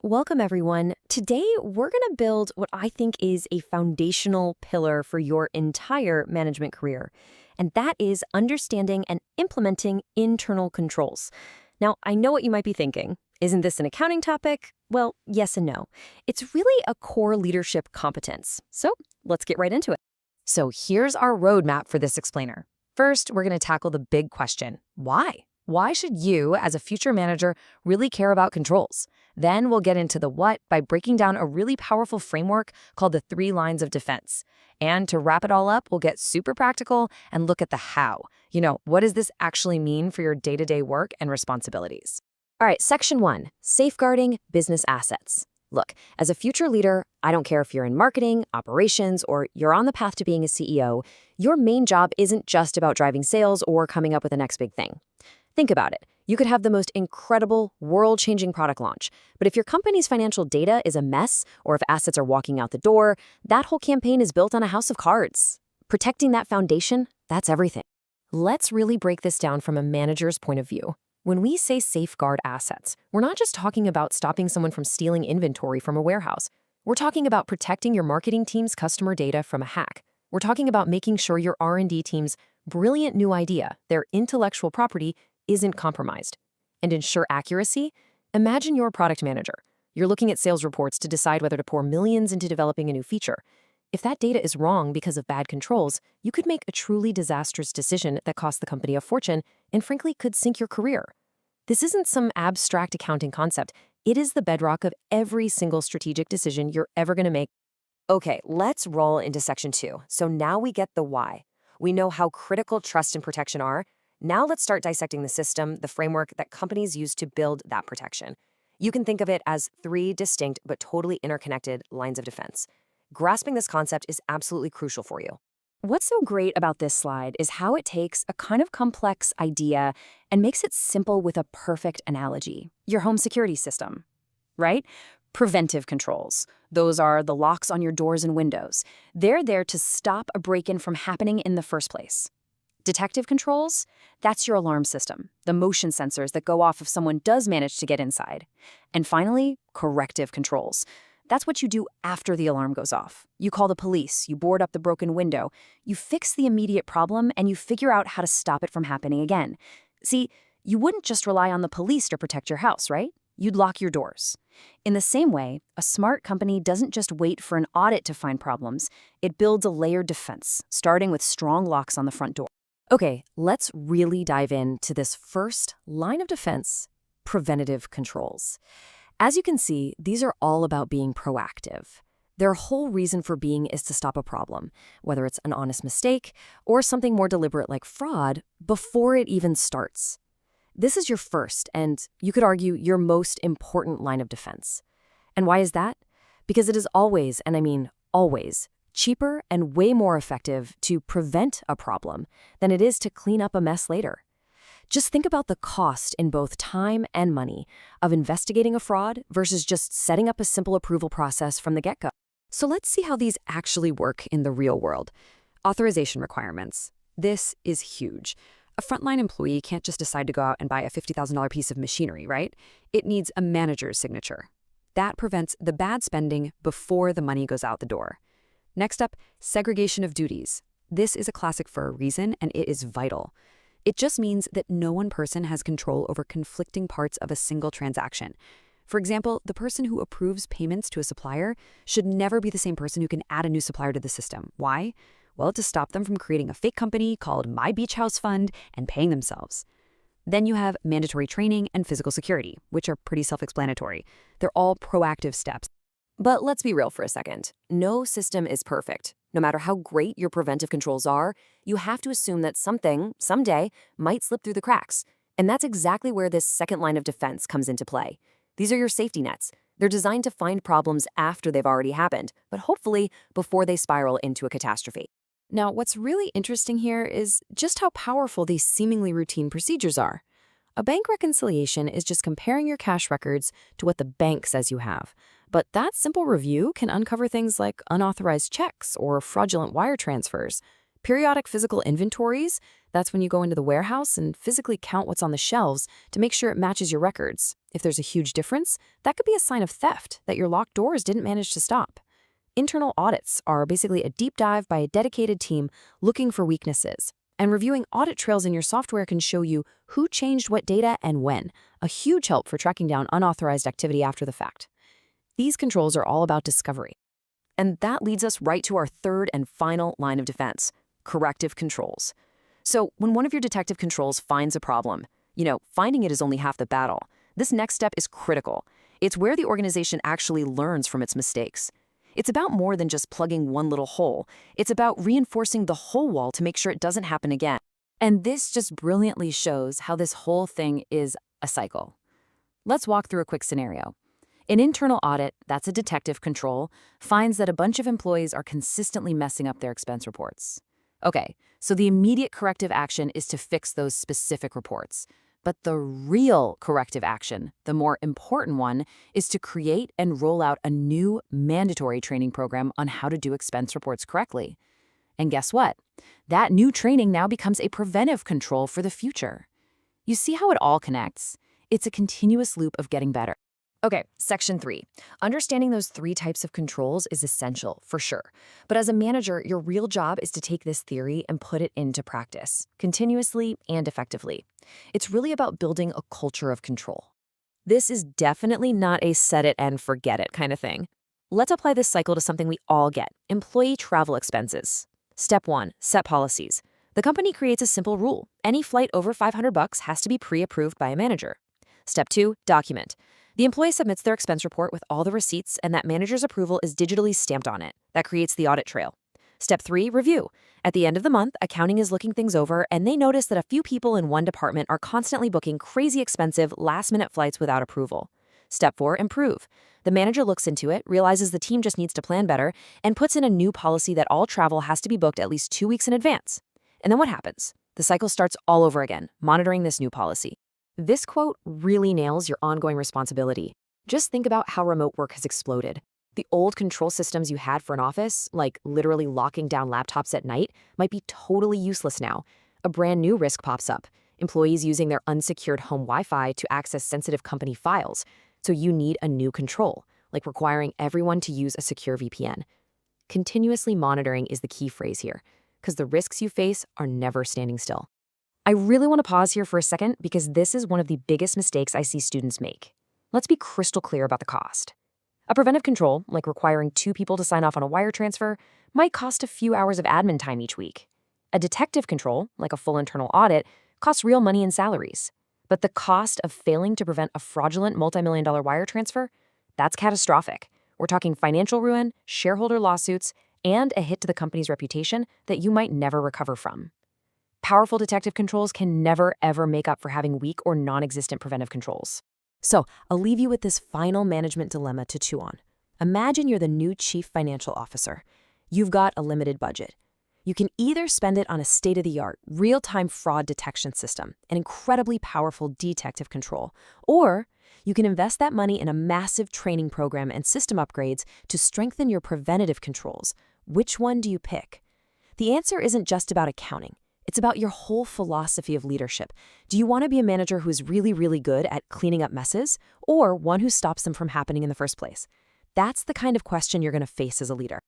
Welcome, everyone. Today, we're going to build what I think is a foundational pillar for your entire management career, and that is understanding and implementing internal controls. Now, I know what you might be thinking. Isn't this an accounting topic? Well, yes and no. It's really a core leadership competence. So let's get right into it. So here's our roadmap for this explainer. First, we're going to tackle the big question: why? Why should you, as a future manager, really care about controls? Then we'll get into the what by breaking down a really powerful framework called the 3 lines of defense. And to wrap it all up, we'll get super practical and look at the how. What does this actually mean for your day-to-day work and responsibilities? All right, section 1, safeguarding business assets. Look, as a future leader, I don't care if you're in marketing, operations, or you're on the path to being a CEO, your main job isn't just about driving sales or coming up with the next big thing. Think about it. You could have the most incredible, world-changing product launch, but if your company's financial data is a mess, or if assets are walking out the door, that whole campaign is built on a house of cards. Protecting that foundation, that's everything. Let's really break this down from a manager's point of view. When we say safeguard assets, we're not just talking about stopping someone from stealing inventory from a warehouse. We're talking about protecting your marketing team's customer data from a hack. We're talking about making sure your R&D team's brilliant new idea, their intellectual property, isn't compromised. And ensure accuracy? Imagine you're a product manager. You're looking at sales reports to decide whether to pour millions into developing a new feature. If that data is wrong because of bad controls, you could make a truly disastrous decision that costs the company a fortune and frankly could sink your career. This isn't some abstract accounting concept. It is the bedrock of every single strategic decision you're ever going to make. Okay, let's roll into section 2. So now we get the why. We know how critical trust and protection are. Now let's start dissecting the system, the framework that companies use to build that protection. You can think of it as 3 distinct but totally interconnected lines of defense. Grasping this concept is absolutely crucial for you. What's so great about this slide is how it takes a kind of complex idea and makes it simple with a perfect analogy. Your home security system, right? Preventive controls. Those are the locks on your doors and windows. They're there to stop a break-in from happening in the first place. Detective controls, that's your alarm system, the motion sensors that go off if someone does manage to get inside. And finally, corrective controls. That's what you do after the alarm goes off. You call the police, you board up the broken window, you fix the immediate problem, and you figure out how to stop it from happening again. See, you wouldn't just rely on the police to protect your house, right? You'd lock your doors. In the same way, a smart company doesn't just wait for an audit to find problems. It builds a layered defense, starting with strong locks on the front door. Okay, let's really dive into this first line of defense, preventative controls. As you can see, these are all about being proactive. Their whole reason for being is to stop a problem, whether it's an honest mistake or something more deliberate like fraud, before it even starts. This is your first, and you could argue your most important line of defense. And why is that? Because it is always, and I mean always, cheaper and way more effective to prevent a problem than it is to clean up a mess later. Just think about the cost in both time and money of investigating a fraud versus just setting up a simple approval process from the get-go. So let's see how these actually work in the real world. Authorization requirements. This is huge. A frontline employee can't just decide to go out and buy a $50,000 piece of machinery, right? It needs a manager's signature. That prevents the bad spending before the money goes out the door. Next up, segregation of duties. This is a classic for a reason, and it is vital. It just means that no one person has control over conflicting parts of a single transaction. For example, the person who approves payments to a supplier should never be the same person who can add a new supplier to the system. Why? Well, to stop them from creating a fake company called My Beach House Fund and paying themselves. Then you have mandatory training and physical security, which are pretty self-explanatory. They're all proactive steps. But let's be real for a second. No system is perfect. No matter how great your preventive controls are, you have to assume that something, someday, might slip through the cracks. And that's exactly where this second line of defense comes into play. These are your safety nets. They're designed to find problems after they've already happened, but hopefully before they spiral into a catastrophe. Now, what's really interesting here is just how powerful these seemingly routine procedures are. A bank reconciliation is just comparing your cash records to what the bank says you have. But that simple review can uncover things like unauthorized checks or fraudulent wire transfers. Periodic physical inventories, that's when you go into the warehouse and physically count what's on the shelves to make sure it matches your records. If there's a huge difference, that could be a sign of theft that your locked doors didn't manage to stop. Internal audits are basically a deep dive by a dedicated team looking for weaknesses. And reviewing audit trails in your software can show you who changed what data and when, a huge help for tracking down unauthorized activity after the fact. These controls are all about discovery. And that leads us right to our third and final line of defense, corrective controls. So when one of your detective controls finds a problem, finding it is only half the battle. This next step is critical. It's where the organization actually learns from its mistakes. It's about more than just plugging one little hole. It's about reinforcing the whole wall to make sure it doesn't happen again. And this just brilliantly shows how this whole thing is a cycle. Let's walk through a quick scenario. An internal audit, that's a detective control, finds that a bunch of employees are consistently messing up their expense reports. Okay, so the immediate corrective action is to fix those specific reports. But the real corrective action, the more important one, is to create and roll out a new mandatory training program on how to do expense reports correctly. And guess what? That new training now becomes a preventive control for the future. You see how it all connects? It's a continuous loop of getting better. Okay, section 3. Understanding those 3 types of controls is essential, for sure. But as a manager, your real job is to take this theory and put it into practice, continuously and effectively. It's really about building a culture of control. This is definitely not a set it and forget it kind of thing. Let's apply this cycle to something we all get, employee travel expenses. Step 1, set policies. The company creates a simple rule. Any flight over $500 has to be pre-approved by a manager. Step 2, document. The employee submits their expense report with all the receipts, and that manager's approval is digitally stamped on it. That creates the audit trail. Step 3, review. At the end of the month, accounting is looking things over, and they notice that a few people in one department are constantly booking crazy expensive, last-minute flights without approval. Step 4, improve. The manager looks into it, realizes the team just needs to plan better, and puts in a new policy that all travel has to be booked at least 2 weeks in advance. And then what happens? The cycle starts all over again, monitoring this new policy. This quote really nails your ongoing responsibility. Just think about how remote work has exploded. The old control systems you had for an office, like literally locking down laptops at night, might be totally useless now. A brand new risk pops up. Employees using their unsecured home Wi-Fi to access sensitive company files. So you need a new control, like requiring everyone to use a secure VPN. Continuously monitoring is the key phrase here, because the risks you face are never standing still. I really want to pause here for a second because this is one of the biggest mistakes I see students make. Let's be crystal clear about the cost. A preventive control, like requiring 2 people to sign off on a wire transfer, might cost a few hours of admin time each week. A detective control, like a full internal audit, costs real money in salaries. But the cost of failing to prevent a fraudulent multi-million-dollar wire transfer, that's catastrophic. We're talking financial ruin, shareholder lawsuits, and a hit to the company's reputation that you might never recover from. Powerful detective controls can never, ever make up for having weak or non-existent preventive controls. So, I'll leave you with this final management dilemma to chew on. Imagine you're the new chief financial officer. You've got a limited budget. You can either spend it on a state-of-the-art, real-time fraud detection system, an incredibly powerful detective control, or you can invest that money in a massive training program and system upgrades to strengthen your preventative controls. Which one do you pick? The answer isn't just about accounting. It's about your whole philosophy of leadership. Do you want to be a manager who's really, really good at cleaning up messes, or one who stops them from happening in the first place? That's the kind of question you're going to face as a leader.